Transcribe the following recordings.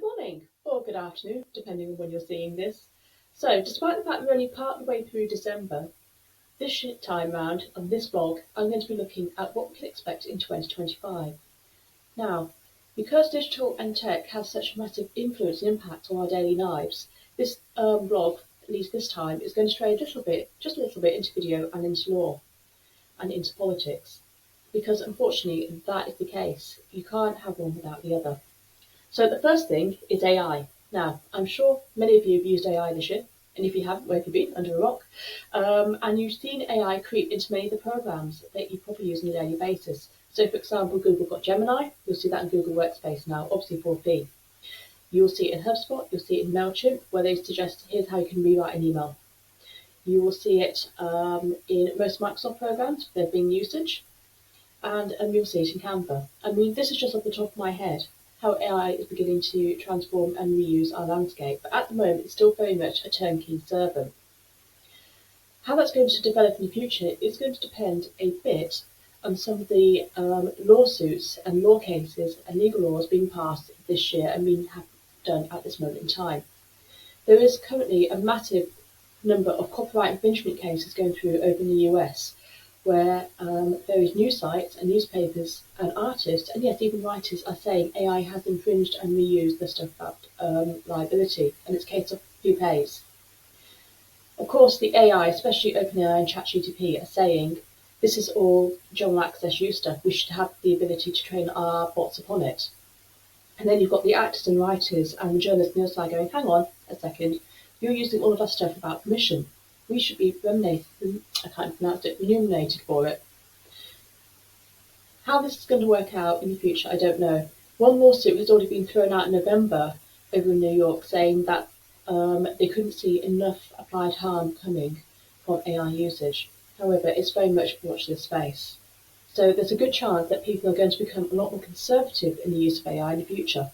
morning or good afternoon, depending on when you're seeing this. So, despite the fact we're only part of the way through December, this time round on this vlog, I'm going to be looking at what we can expect in 2025. Now, because digital and tech have such massive influence and impact on our daily lives, this vlog, at least this time, is going to stray a little bit, just a little bit, into video and into law and into politics. Because unfortunately, that is the case. You can't have one without the other. So the first thing is AI. Now, I'm sure many of you have used AI this year, and if you haven't, where have you been? Under a rock? And you've seen AI creep into many of the programs that you probably use on a daily basis. So, for example, Google got Gemini. You'll see that in Google Workspace now, obviously for free. You'll see it in HubSpot. You'll see it in MailChimp, where they suggest here's how you can rewrite an email. You will see it in most Microsoft programs, their Bing usage, and you'll see it in Canva. I mean, this is just off the top of my head, how AI is beginning to transform and reuse our landscape, but at the moment it's still very much a turnkey servant. How that's going to develop in the future is going to depend a bit on some of the lawsuits and law cases and legal laws being passed this year and being done at this moment in time. There is currently a massive number of copyright infringement cases going through over in the US, where various news sites and newspapers and artists, and yes, even writers, are saying AI has infringed and reused the stuff about liability, and it's a case of who pays. Of course, the AI, especially OpenAI and ChatGPT, are saying this is all general access use stuff. We should have the ability to train our bots upon it. And then you've got the actors and writers and the journalists on the other side going, hang on a second, you're using all of our stuff without permission. We should be remunerated for it. How this is going to work out in the future, I don't know. One lawsuit has already been thrown out in November over in New York, saying that they couldn't see enough applied harm coming from AI usage. However, it's very much watch this space. So there's a good chance that people are going to become a lot more conservative in the use of AI in the future.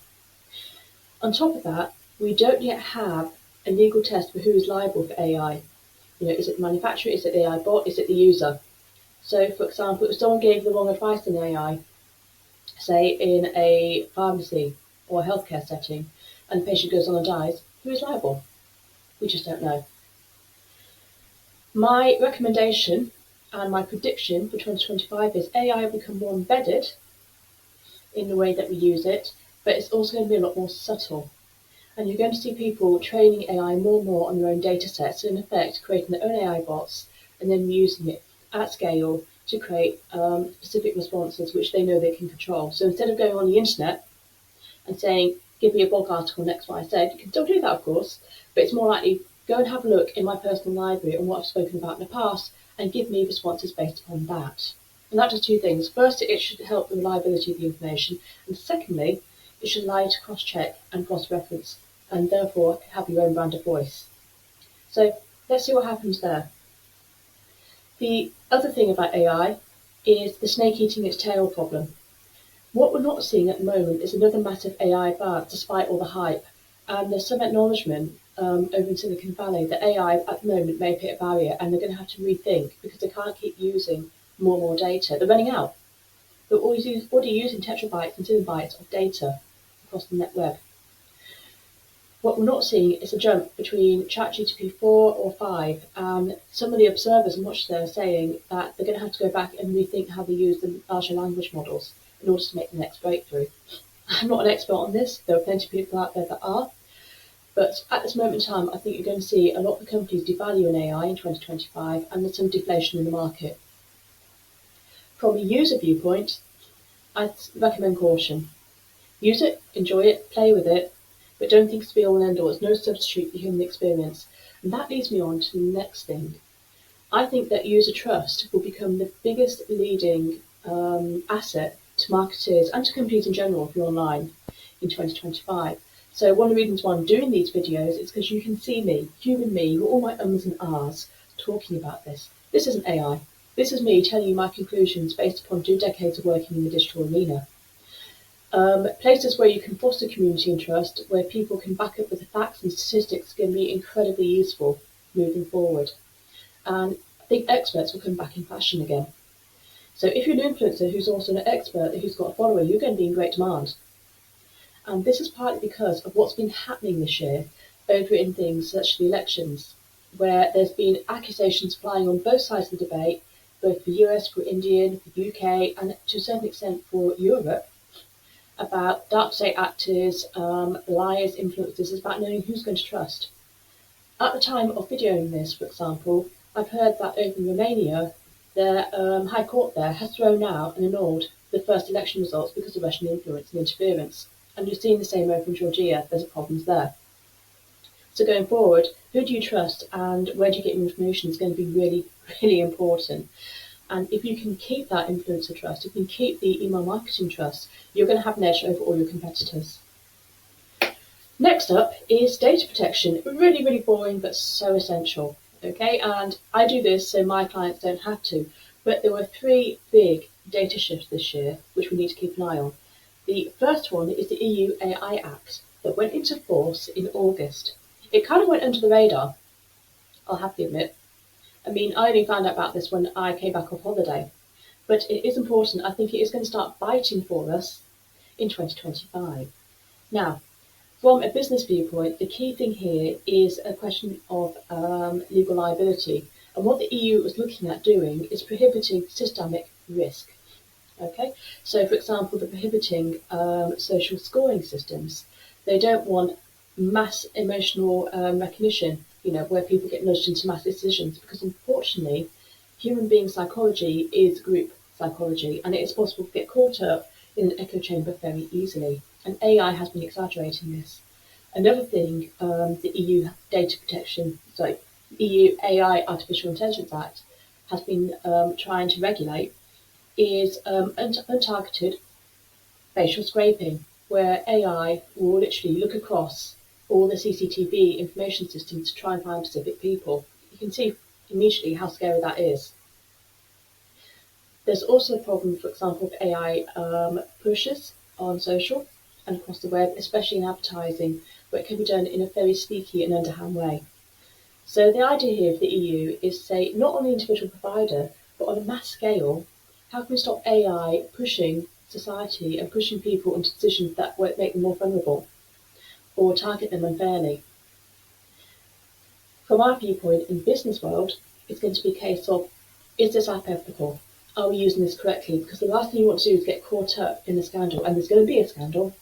On top of that, we don't yet have a legal test for who is liable for AI. Is it the manufacturer? Is it the AI bot? Is it the user? So, for example, if someone gave the wrong advice in AI, say in a pharmacy or a healthcare setting, and the patient goes on and dies, who is liable? We just don't know. My recommendation and my prediction for 2025 is AI will become more embedded in the way that we use it, but it's also going to be a lot more subtle. And you're going to see people training AI more and more on their own data sets, so in effect creating their own AI bots and then using it at scale to create specific responses which they know they can control. So instead of going on the internet and saying, give me a blog article next what I said, you can still do that of course, but it's more likely go and have a look in my personal library on what I've spoken about in the past and give me responses based upon that. And that does two things. First, it should help the reliability of the information, and secondly, it should allow you to cross-check and cross-reference, and therefore have your own brand of voice. So let's see what happens there. The other thing about AI is the snake eating its tail problem. What we're not seeing at the moment is another massive AI advance despite all the hype, and there's some acknowledgement over in Silicon Valley that AI at the moment may hit a barrier and they're going to have to rethink because they can't keep using more and more data. They're running out. They're already using tetrabytes and gigabytes of data across the net web. What we're not seeing is a jump between ChatGPT 4 or 5, and some of the observers and watchers there are saying that they're going to have to go back and rethink how they use the larger language models in order to make the next breakthrough. I'm not an expert on this, there are plenty of people out there that are, but at this moment in time, I think you're going to see a lot of the companies devaluing AI in 2025, and there's some deflation in the market. From a user viewpoint, I'd recommend caution. Use it, enjoy it, play with it, but don't think it's be all and end all. It's no substitute for human experience. And that leads me on to the next thing. I think that user trust will become the biggest leading asset to marketers and to companies in general if you're online in 2025. So one of the reasons why I'm doing these videos is because you can see me, human me, with all my ums and ahs, talking about this. This isn't AI. This is me telling you my conclusions based upon 2 decades of working in the digital arena. Places where you can foster community and trust, where people can back up with the facts and statistics, can be incredibly useful moving forward. And I think experts will come back in fashion again. So if you're an influencer who's also an expert, who's got a follower, you're going to be in great demand. And this is partly because of what's been happening this year over in things such as the elections, where there's been accusations flying on both sides of the debate, both for US, for Indian, for UK, and to a certain extent for Europe, about dark state actors, liars, influencers, about knowing who's going to trust. At the time of videoing this, for example, I've heard that over in Romania, the High Court there has thrown out and annulled the first election results because of Russian influence and interference. And you're seeing the same over in Georgia. There's problems there. So going forward, who do you trust and where do you get your information is going to be really, really important. And if you can keep that influencer trust, if you can keep the email marketing trust, you're going to have an edge over all your competitors. Next up is data protection. Really, really boring, but so essential. Okay, and I do this so my clients don't have to. But there were 3 big data shifts this year, which we need to keep an eye on. The first one is the EU AI Act that went into force in August. It kind of went under the radar, I'll have to admit. I mean, I only found out about this when I came back off holiday. But it is important. I think it is going to start biting for us in 2025. Now, from a business viewpoint, the key thing here is a question of legal liability. And what the EU was looking at doing is prohibiting systemic risk. Okay, so for example, they're prohibiting social scoring systems. They don't want mass emotional recognition, where people get nudged into mass decisions, because unfortunately, human being psychology is group psychology, and it is possible to get caught up in an echo chamber very easily. And AI has been exaggerating this. Another thing, the EU EU AI Artificial Intelligence Act has been trying to regulate is untargeted facial scraping, where AI will literally look across all the CCTV information systems to try and find specific people. You can see immediately how scary that is. There's also a problem, for example, with AI pushes on social and across the web, especially in advertising, where it can be done in a very sneaky and underhand way. So the idea here for the EU is to say, not on the individual provider, but on a mass scale, how can we stop AI pushing society and pushing people into decisions that won't make them more vulnerable or target them unfairly? From our viewpoint in the business world, it's going to be a case of, is this app ethical? Are we using this correctly? Because the last thing you want to do is get caught up in a scandal, and there's going to be a scandal.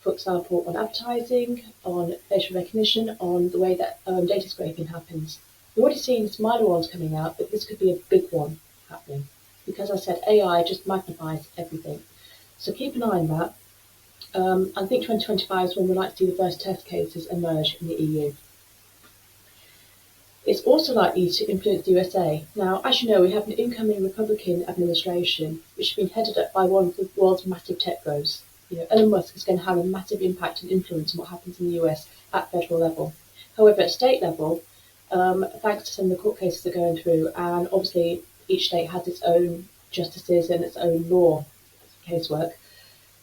For example, on advertising, on facial recognition, on the way that data scraping happens. We've already seen smaller ones coming out, but this could be a big one happening. Because I said AI just magnifies everything. So keep an eye on that. I think 2025 is when we'd like to see the first test cases emerge in the EU. It's also likely to influence the USA. Now, as you know, we have an incoming Republican administration, which has been headed up by one of the world's massive tech bros. Elon Musk is going to have a massive impact and influence on what happens in the US at federal level. However, at state level, thanks to some of the court cases that are going through, and obviously each state has its own justices and its own law casework,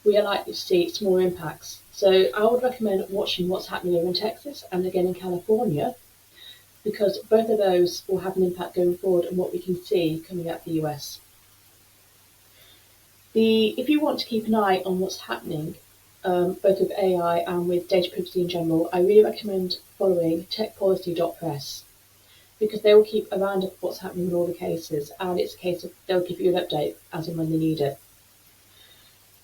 we are likely to see smaller impacts. So I would recommend watching what's happening over in Texas and again in California, because both of those will have an impact going forward on what we can see coming out of the US. If you want to keep an eye on what's happening, both with AI and with data privacy in general, I really recommend following techpolicy.press, because they will keep a roundup of what's happening in all the cases, and it's a case of they'll give you an update as and when they need it.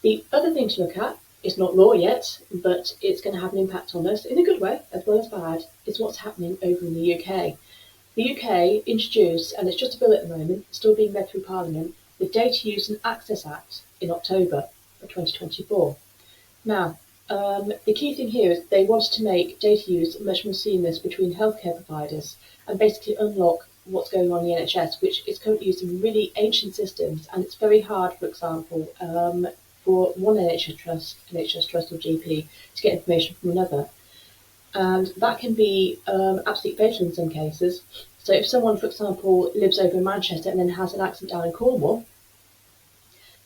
The other thing to look at, it's not law yet, but it's going to have an impact on us in a good way as well as bad, is what's happening over in the UK. The UK introduced, and it's just a bill at the moment, still being read through Parliament, the Data Use and Access Act in October of 2024. Now, the key thing here is they wanted to make data use much more seamless between healthcare providers and basically unlock what's going on in the NHS, which is currently using really ancient systems, and it's very hard, for example, for one NHS trust or GP to get information from another. And that can be absolutely fatal in some cases. So if someone, for example, lives over in Manchester and then has an accident down in Cornwall,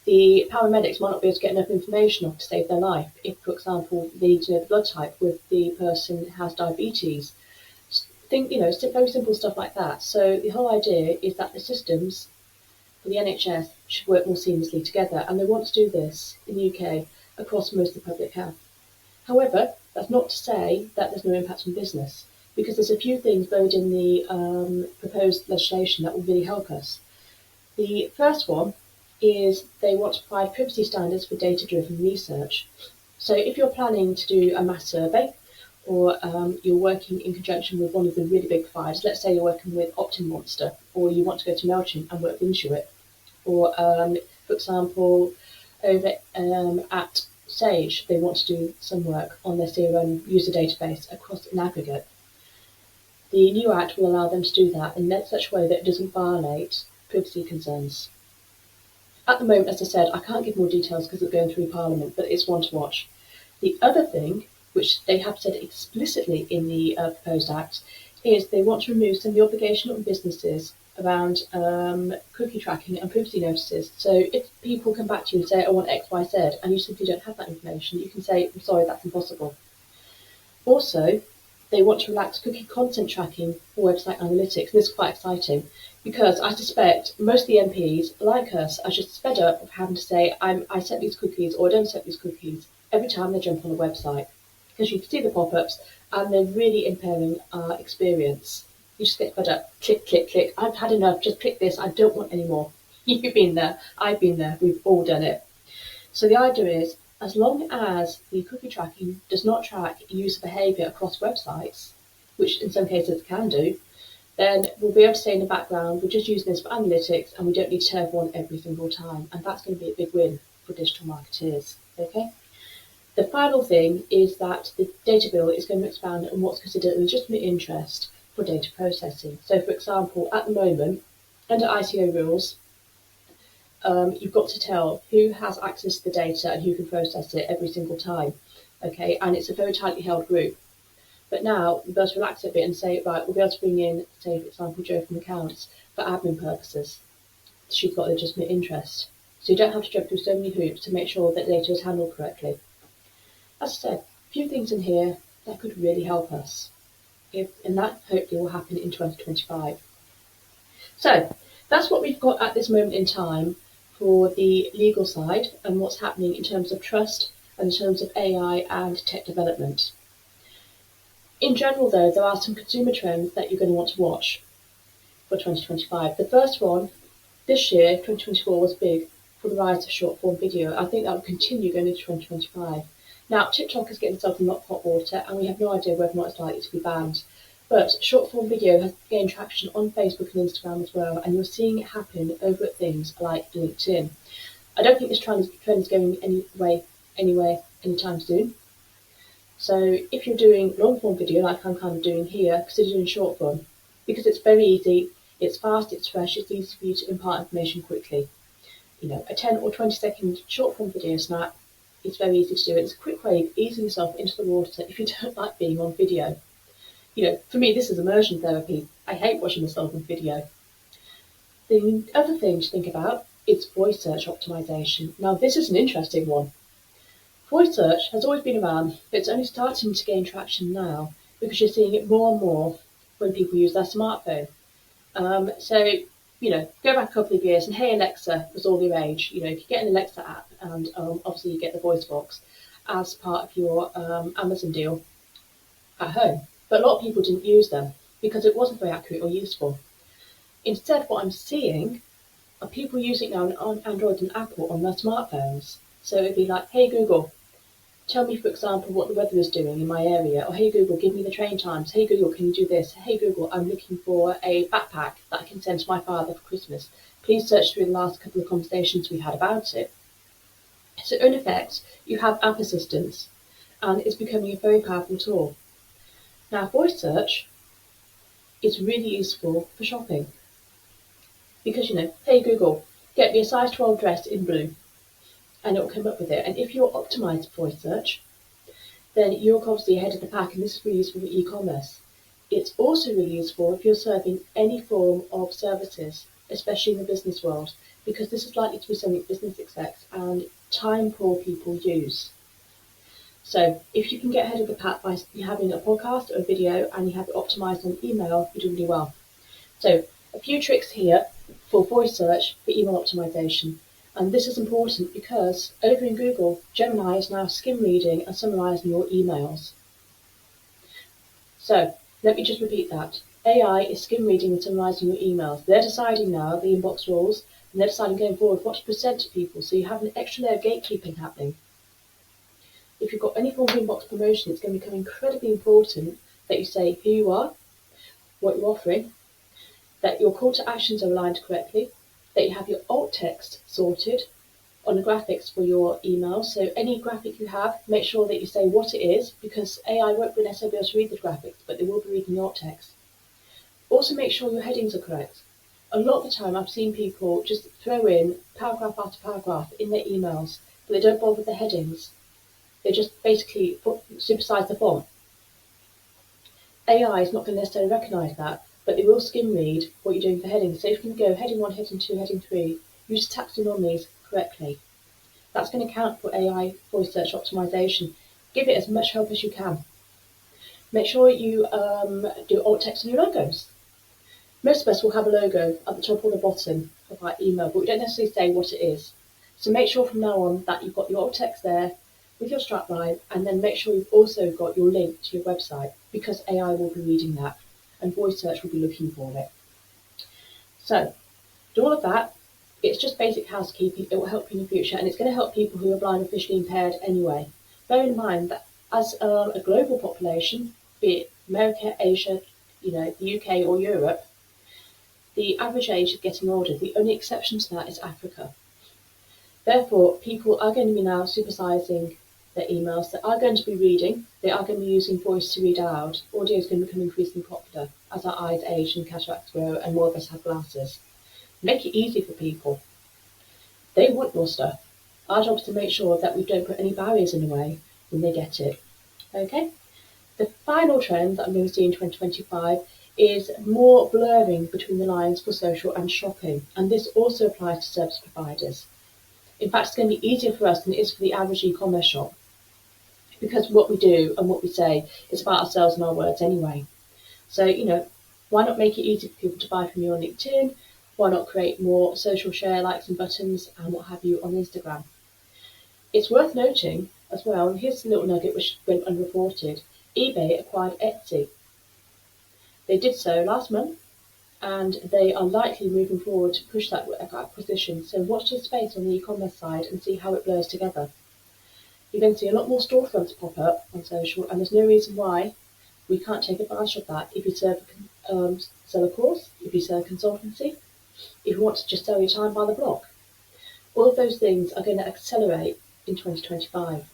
the paramedics might not be able to get enough information off to save their life. If, for example, they need to know the blood type with the person who has diabetes. Very simple stuff like that. So the whole idea is that the systems for the NHS should work more seamlessly together, and they want to do this in the UK across most of public health. However, that's not to say that there's no impact on business, because there's a few things buried in the proposed legislation that will really help us. The first one is they want to provide privacy standards for data-driven research. So if you're planning to do a mass survey, or you're working in conjunction with one of the really big providers, let's say you're working with Monster, or you want to go to MailChimp and work with Intuit, or for example, over at Sage, they want to do some work on their CRM user database across an aggregate. The new Act will allow them to do that in such a way that it doesn't violate privacy concerns. At the moment, as I said, I can't give more details because it's going through Parliament, but it's one to watch. The other thing, which they have said explicitly in the proposed Act, is they want to remove some of the obligation on businesses around cookie tracking and privacy notices. So if people come back to you and say, I want X, Y, Z, and you simply don't have that information, you can say, I'm sorry, that's impossible. Also, they want to relax cookie content tracking for website analytics. This is quite exciting because I suspect most of the MPs, like us, are just fed up of having to say, I set these cookies or I don't set these cookies every time they jump on a website, because you can see the pop-ups and they're really impairing our experience. You just get fed up. Click, click, click. I've had enough. Just click this. I don't want any more. You've been there. I've been there. We've all done it. So the idea is, as long as the cookie tracking does not track user behaviour across websites, which in some cases it can do, then we'll be able to say in the background, we're just using this for analytics and we don't need to tell everyone every single time. And that's going to be a big win for digital marketeers. Okay? The final thing is that the data bill is going to expand on what's considered a legitimate interest for data processing. So, for example, at the moment, under ICO rules, you've got to tell who has access to the data and who can process it every single time. Okay, and it's a very tightly held group. But now we'll be able to relax it a bit and say, right, we'll be able to bring in, say, for example, Jo from accounts for admin purposes. She's got a legitimate interest. So you don't have to jump through so many hoops to make sure that data is handled correctly. As I said, a few things in here that could really help us. And that hopefully will happen in 2025. So that's what we've got at this moment in time for the legal side and what's happening in terms of trust and in terms of AI and tech development. In general, though, there are some consumer trends that you're going to want to watch for 2025. The first one, this year, 2024, was big for the rise of short-form video. I think that will continue going into 2025. Now, TikTok is getting itself in a lot of hot water, and we have no idea whether or not it's likely to be banned. But short-form video has gained traction on Facebook and Instagram as well, and you're seeing it happen over at things like LinkedIn. I don't think this trend is going anywhere anytime soon. So if you're doing long-form video, like I'm kind of doing here, consider doing short-form, because it's very easy, it's fast, it's fresh, it's easy for you to impart information quickly. You know, a 10 or 20-second short-form video snap, it's very easy to do. It's a quick way of easing yourself into the water if you don't like being on video. You know, for me, this is immersion therapy. I hate watching myself on video. The other thing to think about is voice search optimization. Now, this is an interesting one. Voice search has always been around, but it's only starting to gain traction now because you're seeing it more and more when people use their smartphone. So, you know, go back a couple of years and Hey Alexa was all the rage. You know, if you get an Alexa app and obviously you get the voice box as part of your Amazon deal at home. But a lot of people didn't use them because it wasn't very accurate or useful. Instead, what I'm seeing are people using it now on Android and Apple on their smartphones. So it'd be like, hey Google, tell me, for example, what the weather is doing in my area. Or hey Google, give me the train times. Hey Google, can you do this? Hey Google, I'm looking for a backpack that I can send to my father for Christmas. Please search through the last couple of conversations we had about it. So in effect, you have app assistance, and it's becoming a very powerful tool. Now, voice search is really useful for shopping because, you know, hey Google, get me a size 12 dress in blue, and it will come up with it. And if you're optimized voice search, then you're obviously ahead of the pack, and this is really useful for e-commerce. It's also really useful if you're serving any form of services, especially in the business world, because this is likely to be something business execs and time-poor people use. So if you can get ahead of the pack by having a podcast or a video and you have it optimized on email, you're doing really well. So a few tricks here for voice search for email optimization. And this is important because over in Google, Gemini is now skim reading and summarizing your emails. So let me just repeat that. AI is skim reading and summarizing your emails. They're deciding now the inbox rules, and they're deciding going forward what to present to people. So you have an extra layer of gatekeeping happening. If you've got any form of inbox promotion, it's going to become incredibly important that you say who you are, what you're offering, that your call to actions are aligned correctly, that you have your alt text sorted on the graphics for your emails. So any graphic you have, make sure that you say what it is, because AI won't necessarily be able to read the graphics, but they will be reading the alt text. Also make sure your headings are correct. A lot of the time I've seen people just throw in paragraph after paragraph in their emails, but they don't bother with the headings. They just basically supersize the font. AI is not going to necessarily recognise that, but they will skim read what you're doing for headings. So if you can go heading 1, heading 2, heading 3, use taxonomies correctly. That's going to count for AI voice search optimization. Give it as much help as you can. Make sure you do alt text on your logos. Most of us will have a logo at the top or the bottom of our email, but we don't necessarily say what it is. So make sure from now on that you've got your alt text there with your strapline, and then make sure you've also got your link to your website, because AI will be reading that and voice search will be looking for it. So do all of that. It's just basic housekeeping. It will help you in the future, and it's going to help people who are blind or visually impaired anyway. Bear in mind that as a global population, be it America, Asia, the UK or Europe, the average age is getting older. The only exception to that is Africa. Therefore, people are going to be now supersizing their emails. They are going to be reading. They are going to be using voice to read aloud. Audio is going to become increasingly popular as our eyes age and cataracts grow and more of us have glasses. Make it easy for people. They want your stuff. Our job is to make sure that we don't put any barriers in the way when they get it. Okay? The final trend that I'm going to see in 2025 is more blurring between the lines for social and shopping. And this also applies to service providers. In fact, it's going to be easier for us than it is for the average e-commerce shop, because what we do and what we say is about ourselves and our words anyway. So, why not make it easy for people to buy from you on LinkedIn? Why not create more social share likes and buttons and what have you on Instagram? It's worth noting as well, and here's a little nugget which went unreported. eBay acquired Etsy. They did so last month, and they are likely moving forward to push that acquisition. So watch this space on the e-commerce side and see how it blurs together. You're going to see a lot more storefronts pop up on social, and there's no reason why we can't take advantage of that if you sell a course, if you sell a consultancy, if you want to just sell your time by the block. All of those things are going to accelerate in 2025.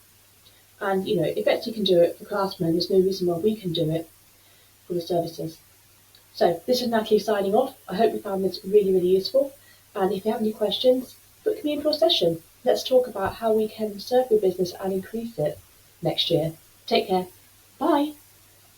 And, if Etsy can do it for craftsmen, there's no reason why we can do it for the services. So this is Natalie signing off. I hope you found this really, really useful. And if you have any questions, book me in for a session. Let's talk about how we can serve your business and increase it next year. Take care. Bye.